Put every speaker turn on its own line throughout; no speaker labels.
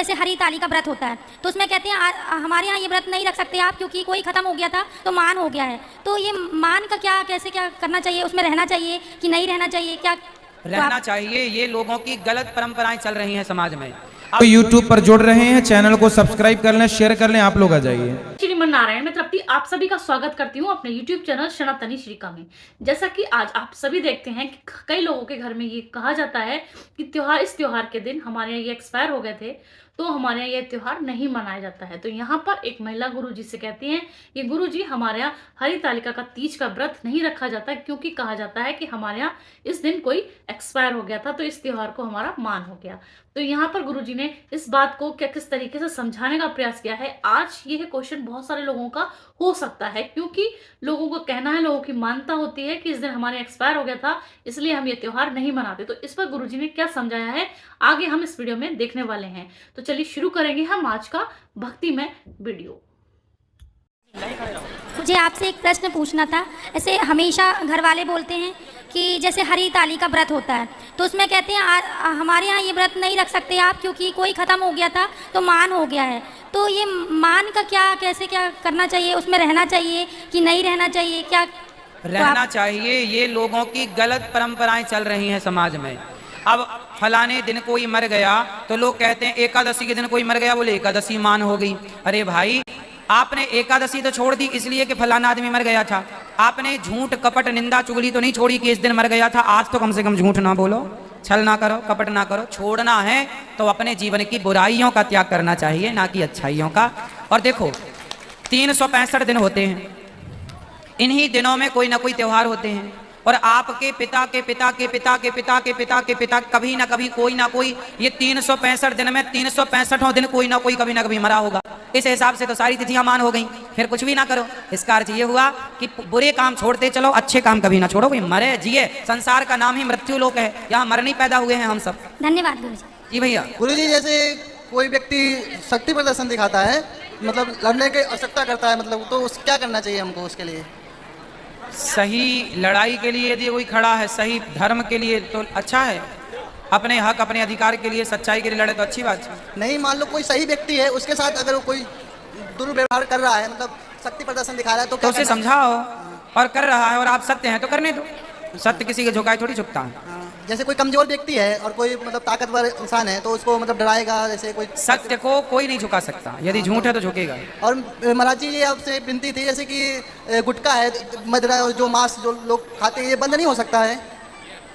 जैसे हरी ताली का व्रत होता है तो उसमें कहते हैं हमारे यहाँ ये व्रत नहीं रख सकते आप, क्योंकि कोई ख़त्म हो गया था तो मान हो गया है। तो ये मान का क्या, कैसे क्या करना चाहिए, उसमें रहना चाहिए कि नहीं रहना चाहिए, क्या
रहना चाहिए? ये लोगों की गलत परंपराएं चल रही हैं समाज में।
तो YouTube पर जुड़ रहे हैं, चैनल को सब्सक्राइब कर लें, शेयर कर लें, आप लोग आ जाइए।
श्रीमन नारायण में तृप्ति आप सभी का स्वागत करती हूँ अपने YouTube चैनल सनातनी श्रीका में। जैसा कि आज आप सभी देखते हैं कि कई लोगों के घर में ये कहा जाता है कि इस त्योहार के दिन हमारे यहाँ ये एक्सपायर हो गए थे तो हमारे यहाँ ये त्योहार नहीं मनाया जाता है। तो यहाँ पर एक महिला गुरुजी से कहती हैं कि गुरुजी हमारे यहाँ हरी तालिका का तीज का व्रत नहीं रखा जाता क्योंकि कहा जाता है कि हमारे यहाँ इस दिन कोई एक्सपायर हो गया था तो इस त्योहार को हमारा मान हो गया। तो यहाँ पर गुरुजी ने इस बात को किस तरीके से समझाने का प्रयास किया है। आज ये क्वेश्चन बहुत सारे लोगों का हो सकता है क्योंकि लोगों को कहना है, लोगों की मान्यता होती है कि इस दिन हमारे एक्सपायर हो गया था इसलिए हम ये त्योहार नहीं मनाते। तो इस पर गुरुजी ने क्या समझाया है आगे हम इस वीडियो में देखने वाले हैं। तो चलिए शुरू करेंगे हम आज का भक्ति में वीडियो।
मुझे आपसे एक प्रश्न पूछना था। ऐसे हमेशा घर वाले बोलते हैं कि जैसे हरी ताली का व्रत होता है तो उसमें कहते हैं हमारे यहाँ ये व्रत नहीं रख सकते आप, क्योंकि कोई ख़त्म हो गया था तो मान हो गया है। तो ये मान का क्या, कैसे क्या करना चाहिए, उसमें रहना चाहिए कि नहीं रहना चाहिए, क्या
रहना चाहिए? ये लोगों की गलत परंपराएं चल रही हैं समाज में। अब फलाने दिन कोई मर गया तो लोग कहते हैं एकादशी के दिन कोई मर गया, बोले एकादशी मान हो गई। अरे भाई, आपने एकादशी तो छोड़ दी इसलिए कि फलाना आदमी मर गया था। आपने झूठ कपट निंदा चुगली तो नहीं छोड़ी कि इस दिन मर गया था। आज तो कम से कम झूठ ना बोलो, छल ना करो, कपट ना करो। छोड़ना है तो अपने जीवन की बुराइयों का त्याग करना चाहिए, ना कि अच्छाइयों का। और देखो 365 दिन होते हैं, इन्हीं दिनों में कोई ना कोई त्योहार होते हैं और आपके पिता के पिता के पिता के पिता के पिता के पिता कभी ना कभी कोई ना कोई, ये 365 दिन में 365 दिन कोई ना कोई कभी ना कभी मरा होगा। इस हिसाब से तो सारी तिथियां मान हो गई, फिर कुछ भी ना करो। इसका अर्थ ये हुआ कि बुरे काम छोड़ते चलो, अच्छे काम कभी ना छोड़ो। कोई मरे जिए, संसार का नाम ही मृत्यु लोक है, यहाँ मरने पैदा हुए हैं हम सब।
धन्यवाद गुरुजी।
जी भैया।
गुरुजी, जैसे कोई व्यक्ति शक्ति प्रदर्शन दिखाता है, मतलब लड़ने की आवश्यकता करता है, मतलब तो क्या करना चाहिए हमको उसके लिए?
सही लड़ाई के लिए यदि कोई खड़ा है, सही धर्म के लिए, तो अच्छा है। अपने हक अपने अधिकार के लिए, सच्चाई के लिए लड़े तो अच्छी बात है।
नहीं, मान लो कोई सही व्यक्ति है, उसके साथ अगर कोई दुर्व्यवहार कर रहा है, मतलब शक्ति प्रदर्शन दिखा रहा है तो
उसे समझाओ, और कर रहा है और आप सत्य हैं तो करने दो। सत्य किसी के झुकाए थोड़ी झुकता है।
जैसे कोई कमजोर व्यक्ति है और कोई मतलब ताकतवर इंसान है तो उसको मतलब डराएगा, जैसे कोई
सत्य को कोई नहीं झुका सकता, यदि झूठ है तो झुकेगा।
और महाराज जी, ये आपसे विनती थी, जैसे कि गुटखा है, मदिरा, जो मांस जो लोग खाते हैं, ये बंद नहीं हो सकता है?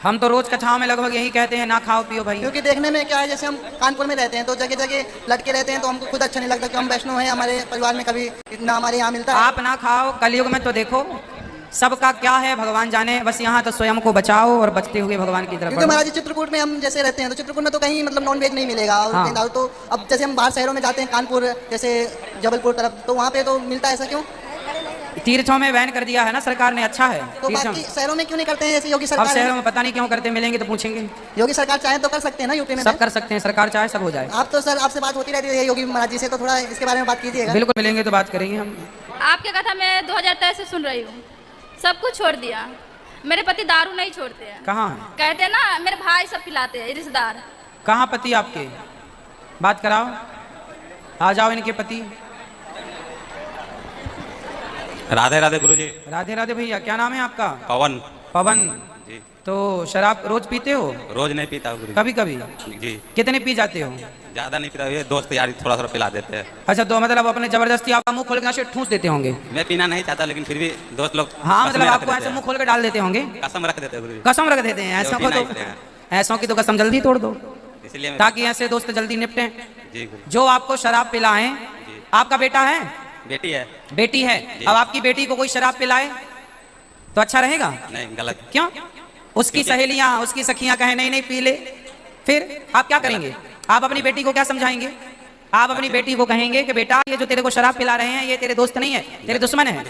हम तो रोज कथाओं में लगभग यही कहते हैं, ना खाओ पियो भाई।
क्योंकि देखने में क्या है, जैसे हम कानपुर में रहते हैं तो जगह जगह लटके रहते हैं तो हमको खुद अच्छा नहीं लगता कि हम वैष्णव हैं, हमारे परिवार में कभी इतना हमारे यहाँ मिलता है।
आप ना खाओ, कलयुग में तो देखो सबका क्या है भगवान जाने, बस यहाँ तो स्वयं को बचाओ और बचते हुए भगवान की तरफ।
क्योंकि महाराज जी, चित्रकूट में हम जैसे रहते हैं तो चित्रकूट में तो कहीं मतलब नॉन वेज नहीं मिलेगा। हाँ। तो अब जैसे हम बाहर शहरों में जाते हैं, कानपुर जैसे जबलपुर तरफ, तो वहाँ पे तो मिलता है। ऐसा क्यों?
तीर्थों में बैन कर दिया है ना सरकार ने, अच्छा है।
तो बाकी शहरों में क्यों नहीं करते हैं जैसे योगी सरकार?
अब शहरों में पता नहीं क्यों करते, मिलेंगे तो पूछेंगे।
योगी सरकार चाहे तो कर सकते हैं ना, यूपी में
सब कर सकते हैं, सरकार चाहे सब हो जाए।
आप तो सर, आपसे बात होती रहती है योगी महाराज जी से, तो थोड़ा इसके बारे में बात कीजिएगा।
बिल्कुल मिलेंगे तो बात करेंगे हम।
आपके कथा मैं 2023 से सुन रही हूँ, सब कुछ छोड़ दिया। मेरे पति दारू नहीं छोड़ते हैं।
कहाँ है?
कहते हैं ना मेरे भाई सब पिलाते हैं, रिश्तेदार।
कहाँ पति आपके? बात कराओ, आ जाओ इनके पति।
राधे राधे गुरुजी।
राधे राधे भैया, क्या नाम है आपका?
पवन।
पवन
जी।
तो शराब रोज पीते हो?
रोज नहीं पीता हूँ गुरुजी।
कभी कभी?
जी।
कितने पी जाते हो?
ज्यादा नहीं पीता, ये दोस्त यार थोड़ा थोड़ा पिला देते हैं।
अच्छा, तो मतलब अपने जबरदस्ती आप मुंह खोल के ऐसे ठूस देते होंगे?
मैं पीना नहीं चाहता लेकिन फिर भी दोस्त लोग
हाँ, मतलब आपको ऐसे मुंह खोल के डाल देते होंगे?
कसम रख देते हैं गुरुजी।
कसम रख देते हैं? ऐसा को तो, ऐसों की तो कसम जल्दी तोड़ दो,
इसलिए
ताकि ऐसे दोस्त जल्दी निपटे।
जी गुरुजी।
जो आपको शराब पिलाएं, आपका बेटा है?
बेटी है।
बेटी है। अब आपकी बेटी को कोई शराब पिलाए तो अच्छा रहेगा?
नहीं, गलत।
क्यों? उसकी सहेलियां, उसकी सखियां कहें नहीं नहीं पी ले, फिर आप क्या करेंगे? आप अपनी बेटी को क्या समझाएंगे? आप अपनी बेटी को कहेंगे कि बेटा ये जो तेरे को शराब पिला रहे हैं ये तेरे दोस्त नहीं है, तेरे दुश्मन है।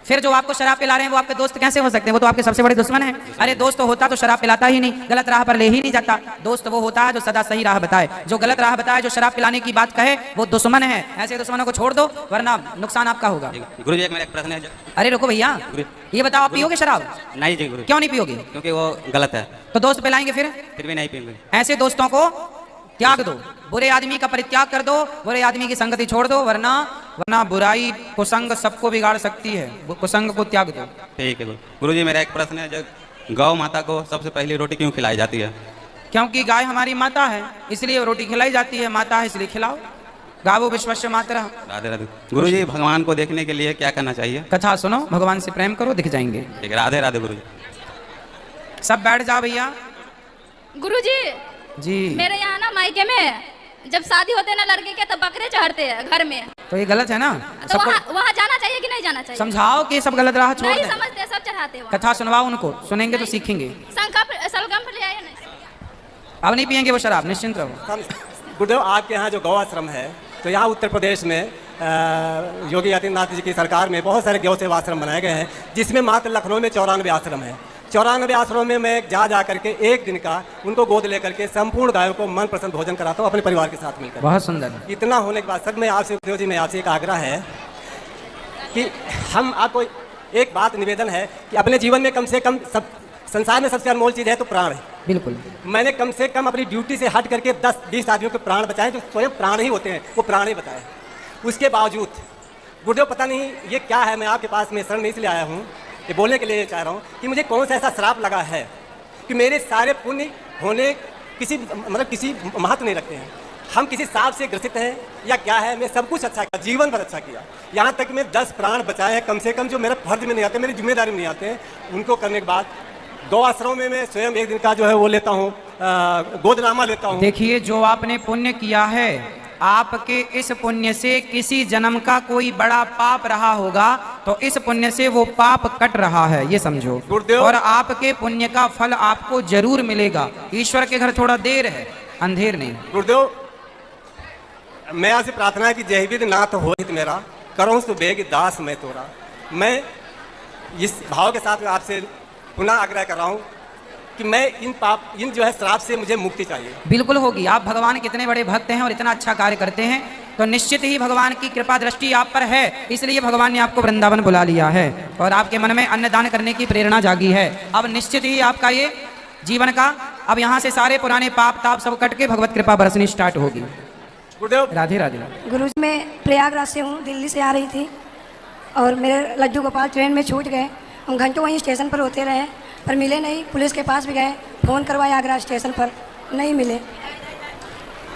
फिर जो आपको शराब पिला रहे हैं वो आपके दोस्त कैसे हो सकते हैं? वो तो आपके सबसे बड़े दुश्मन है। अरे दोस्त तो होता तो शराब पिलाता ही नहीं, गलत राह पर ले ही नहीं जाता। दोस्त वो होता है जो सदा सही राह बताए, जो गलत राह बताए, जो शराब पिलाने की बात कहे, वो दुश्मन है। ऐसे दुश्मनों को छोड़ दो वरना नुकसान आपका होगा।
गुरुजी, एक मेरा प्रश्न है।
अरे रुको भैया, ये बताओ आप पियोगे शराब?
नहीं जी गुरुजी।
क्यों नहीं पियोगे?
क्योंकि वो गलत है।
तो दोस्त पिलाएंगे फिर
भी नहीं पियेंगे।
ऐसे दोस्तों को त्याग दो, बुरे आदमी का परित्याग कर दो, बुरे आदमी की संगति छोड़ दो, वरना बुराई कुसंग सबको बिगाड़ सकती है। कुसंग को त्याग दो।
ठीक है गुरुजी, मेरा एक प्रश्न है, जब गौ माता को सबसे पहले रोटी क्यों खिलाई जाती है?
क्योंकि गाय हमारी माता है, इसलिए रोटी खिलाई जाती है। माता है इसलिए खिलाओ। गावो विश्वस्य मातरः।
राधे राधे। गुरुजी, भगवान को देखने के लिए क्या करना चाहिए?
कथा सुनो, भगवान से प्रेम करो, दिख जाएंगे।
ठीक है, राधे राधे गुरुजी।
सब बैठ जाओ भैया
गुरुजी,
जी।
मेरे यहाँ ना मायके में जब शादी होते हैं ना लड़के के, तो बकरे चढ़ते हैं घर में।
तो ये गलत है ना?
तो वहाँ जाना चाहिए कि नहीं जाना चाहिए?
समझाओ कि सब गलत राह छोड़
नहीं
दें।
समझते, सब चढ़ाते हैं वहाँ।
कथा सुनवाओ उनको, सुनेंगे तो सीखेंगे।
सलगम ले आए नहीं।
अब नहीं पियेंगे वो शराब, निश्चिंत रहो।
गुरुदेव, आपके यहाँ जो गौ आश्रम है, तो यहाँ उत्तर प्रदेश में योगी आदित्यनाथ जी की सरकार में बहुत सारे गौ सेवा आश्रम बनाए गए हैं, जिसमें मात्र लखनऊ में 94 आश्रम है। 94 आश्रमों में मैं जा करके एक दिन का उनको गोद लेकर के संपूर्ण गायों को मन पसंद भोजन कराता हूँ अपने परिवार के साथ मिलकर।
बहुत सुंदर।
इतना होने के बाद सर मैं आपसे गुरुदेव जी, मैं आपसे एक आग्रह है कि हम आपको एक बात निवेदन है कि अपने जीवन में कम से कम संसार में सबसे अनमोल चीज़ है तो प्राण है।
बिल्कुल।
मैंने कम से कम अपनी ड्यूटी से हट करके 10-20 आदमियों के प्राण बचाए, जो स्वयं प्राण ही होते हैं, वो प्राण ही बताए। उसके बावजूद गुरुदेव, पता नहीं ये क्या है, मैं आपके पास में शरण नहीं इसलिए आया हूँ, ये बोलने के लिए चाह रहा हूँ कि मुझे कौन सा ऐसा श्राप लगा है कि मेरे सारे पुण्य होने किसी महत्व नहीं रखते हैं। हम किसी सांप से ग्रसित हैं या क्या है? मैं सब कुछ अच्छा किया, जीवन भर अच्छा किया, यहाँ तक मैं 10 प्राण बचाए हैं कम से कम, जो मेरे फर्ज में नहीं आते, मेरी जिम्मेदारी में नहीं आते हैं। उनको करने के बाद गौ आश्रम में मैं स्वयं एक दिन का जो है वो लेता हूँ, गोदनामा लेता हूँ।
देखिए, जो आपने पुण्य किया है, आपके इस पुण्य से किसी जन्म का कोई बड़ा पाप रहा होगा, तो इस पुण्य से वो पाप कट रहा है, ये समझो। और आपके पुण्य का फल आपको जरूर मिलेगा। ईश्वर के घर थोड़ा देर है, अंधेर नहीं।
गुरुदेव, मैं आपसे प्रार्थना है कि जय विधि नाथ होहित मेरा, करो सुबेग दास मैं तोरा। मैं इस भाव के साथ आपसे पुनः आग्रह कर रहा हूँ कि मैं इन जो है श्राप से मुझे मुक्ति चाहिए।
बिल्कुल होगी। आप भगवान कितने बड़े भक्त हैं और इतना अच्छा कार्य करते हैं, तो निश्चित ही भगवान की कृपा दृष्टि आप पर है, इसलिए भगवान ने आपको वृंदावन बुला लिया है और आपके मन में अन्नदान करने की प्रेरणा जागी है। अब निश्चित ही आपका ये जीवन का, अब यहाँ से सारे पुराने पाप ताप सब कट के भगवत कृपा बरसनी स्टार्ट होगी।
गुरुदेव,
राधे राधे।
गुरुजी, मैं प्रयागराज से हूँ, दिल्ली से आ रही थी और मेरे लड्डू गोपाल ट्रेन में छूट गए। हम घंटों वहीं स्टेशन पर होते रहे पर मिले नहीं। पुलिस के पास भी गए, फ़ोन करवाया आगरा स्टेशन पर, नहीं मिले।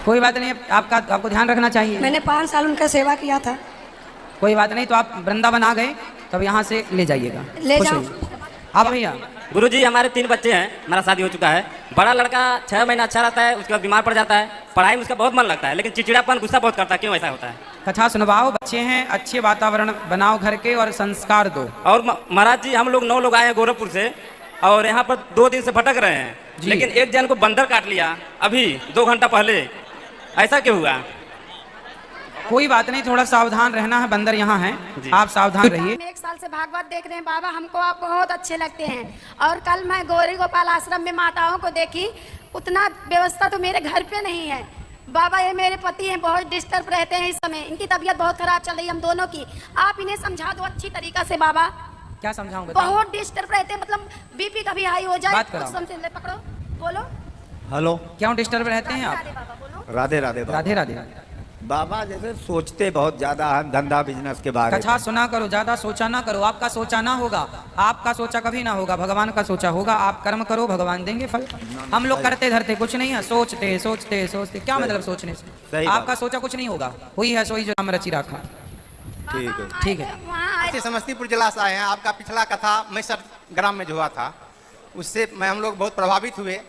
कोई बात नहीं, आपको ध्यान रखना चाहिए।
मैंने 5 साल उनका सेवा किया था।
कोई बात नहीं, तो आप वृंदावन आ गए, तब यहाँ से ले जाइएगा।
ले जाओ
आप भैया।
गुरुजी, हमारे 3 बच्चे हैं, मेरा शादी हो चुका है। बड़ा लड़का 6 महीना अच्छा रहता है, उसके बाद बीमार पड़ जाता है। पढ़ाई में उसका बहुत मन लगता है, लेकिन चिड़चिड़ापन, गुस्सा बहुत करता है। क्यों ऐसा होता है?
कथा सुनवाओ, बच्चे हैं, अच्छे वातावरण बनाओ घर के और संस्कार दो।
और महाराज जी, हम लोग 9 लोग आए हैं गोरखपुर से और यहाँ पर 2 दिन से भटक रहे हैं, लेकिन एक जन को बंदर काट लिया अभी 2 घंटा पहले। ऐसा क्यों हुआ?
कोई बात नहीं, थोड़ा सावधान रहना है, बंदर यहाँ है, आप सावधान रहिए।
हम 1 साल से भागवत देख रहे हैं बाबा, हमको आप बहुत अच्छे लगते हैं। और कल मैं गौरी गोपाल आश्रम में माताओं को देखी, उतना व्यवस्था तो मेरे घर पे नहीं है बाबा। ये मेरे पति हैं, बहुत डिस्टर्ब रहते हैं इस समय, इनकी तबीयत बहुत खराब चल रही है हम दोनों की। आप इन्हें समझा दो अच्छी तरीका से बाबा।
क्या समझाऊं?
बहुत डिस्टर्ब रहते हैं, मतलब बीपी कभी हाई हो जाए।
बात कराओ।
पकड़ो, बोलो।
हेलो,
क्यों डिस्टर्ब रहते हैं आप?
राधे राधे।
राधे राधे।
बाबा, जैसे सोचते बहुत ज्यादा हम धंधा बिजनेस के बारे में।
कथा सुना करो, ज्यादा सोचा ना करो। आपका सोचा ना होगा, आपका सोचा कभी ना होगा, भगवान का सोचा होगा। आप कर्म करो, भगवान देंगे फल। हम लोग करते धरते कुछ नहीं है, सोचते सोचते सोचते, क्या मतलब सोचने से? आपका सोचा कुछ नहीं होगा, हुई है सोई जो नाम रची रखा।
ठीक है,
ठीक है।
समस्तीपुर जिला से आए हैं। आपका पिछला कथा मैसर ग्राम में जो हुआ था, उससे हम लोग बहुत प्रभावित हुए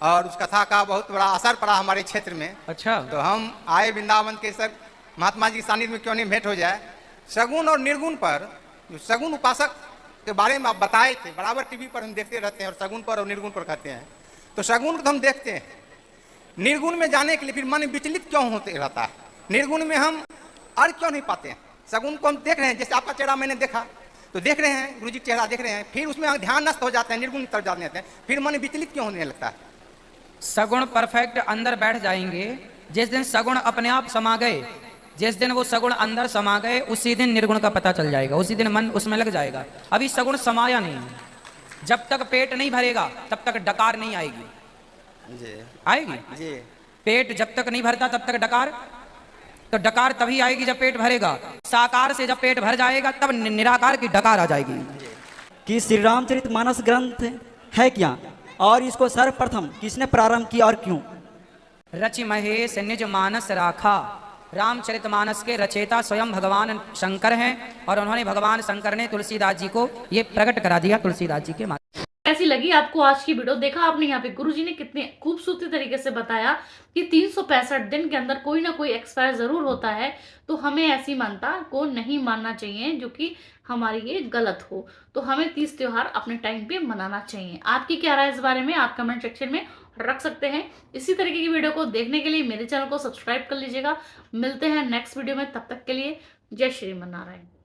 और उस कथा का बहुत बड़ा असर पड़ा हमारे क्षेत्र में।
अच्छा।
तो हम आए वृंदावन के सर महात्मा जी के सानिध्य में क्यों नहीं भेंट हो जाए। सगुन और निर्गुण पर, जो सगुन उपासक के बारे में आप बताए थे, बराबर टीवी पर हम देखते रहते हैं और सगुन पर और निर्गुण पर कहते हैं। तो सगुन को हम देखते हैं, निर्गुण में जाने के लिए फिर मन विचलित क्यों होते रहता है? निर्गुण में हम अर्थ क्यों नहीं पाते हैं? सगुन को हम देख रहे हैं, जैसे आपका चेहरा मैंने देखा तो देख रहे हैं, गुरुजी चेहरा देख रहे हैं, फिर उसमें ध्यान नष्ट हो जाते हैं, निर्गुण तरफ जाते हैं, फिर मन विचलित क्यों होने लगता है?
सगुण परफेक्ट अंदर बैठ जाएंगे। जिस दिन सगुण अपने आप समा गए, जिस दिन वो सगुण अंदर समा गए, उसी दिन निर्गुण का पता चल जाएगा, उसी दिन मन उसमें लग जाएगा। अभी सगुण समाया नहीं है। जब तक पेट नहीं भरेगा तब तक डकार नहीं आएगी।
जी।
आएगी
जी।
पेट जब तक नहीं भरता तब तक डकार, तो डकार तभी आएगी जब पेट भरेगा। साकार से जब पेट भर जाएगा तब निराकार की डकार आ जाएगी।
कि श्री रामचरितमानस ग्रंथ है क्या, और इसको सर्वप्रथम किसने प्रारंभ किया और क्यों?
रचि महेश निज मानस राखा। रामचरितमानस के रचयिता स्वयं भगवान शंकर हैं और उन्होंने भगवान शंकर ने तुलसीदास जी को ये प्रकट करा दिया तुलसीदास जी के माध्यम।
कैसी लगी आपको आज की वीडियो? देखा आपने यहाँ पे गुरुजी ने कितने खूबसूरती तरीके से बताया कि 365 दिन के अंदर कोई ना कोई एक्सपायर जरूर होता है, तो हमें ऐसी मान्यता को नहीं मानना चाहिए जो कि हमारी ये गलत हो। तो हमें 30 त्योहार अपने टाइम पे मनाना चाहिए। आपकी क्या राय इस बारे में आप कमेंट सेक्शन में रख सकते हैं। इसी तरीके की वीडियो को देखने के लिए मेरे चैनल को सब्सक्राइब कर लीजिएगा। मिलते हैं नेक्स्ट वीडियो में, तब तक के लिए जय श्री मन नारायण।